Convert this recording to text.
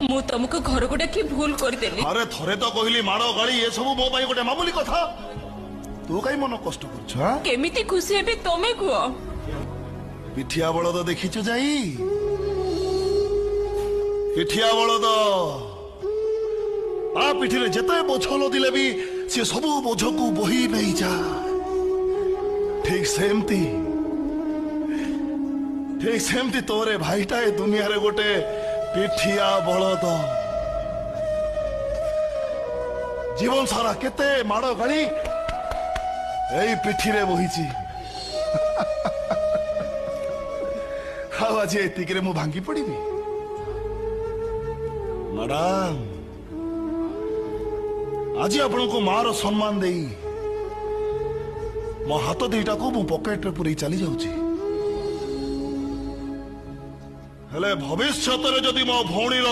ମୁଁ ତମକୁ ଘରକୁ ଡାକି ଭୁଲ କରିଦେଲି। ଆରେ ଥରେ ତ କହିଲି ମାଡ଼ ଗାଳି ଏସବୁ ମୋ ପାଇଁ ଗୋଟେ ମାମୁଲି କଥା। ତୁ କାଇଁ ମନ କଷ୍ଟ କରୁଛୁ? କେମିତି ଖୁସି ହେବି ତମେ କୁହ। ପିଠିଆ ବଳଦ ଦେଖିଛୁ ଯାଇ? ପିଠିଆ ବଳଦ ଆ ପିଠିରେ ଯେତେ ବୋଝ ଲଦିଲେ ବି ସେ ସବୁ ବୋଝକୁ ବୋହି ନେଇଯାଏ। ଠିକ ସେମିତି ତୋରେ ଭାଇଟା ଏ ଦୁନିଆରେ ଗୋଟେ ପିଠିଆ ବଳଦ। ଜୀବନ ସାରା କେତେ ମାଡ଼ ଗାଳି ଏଇ ପିଠିରେ ବୋହିଛି। ଆଉ ଆଜି ଏତିକିରେ ମୁଁ ଭାଙ୍ଗି ପଡିବି? ମ୍ୟାଡାମ, ଆଜି ଆପଣଙ୍କୁ ମାର ସମ୍ମାନ ଦେଇ ମୋ ହାତ ଦିଟାକୁ ମୁଁ ପକେଟରେ ପୁରେଇ ଚାଲି ଯାଉଛି। ହେଲେ ଭବିଷ୍ୟତରେ ଯଦି ମୋ ଭଉଣୀର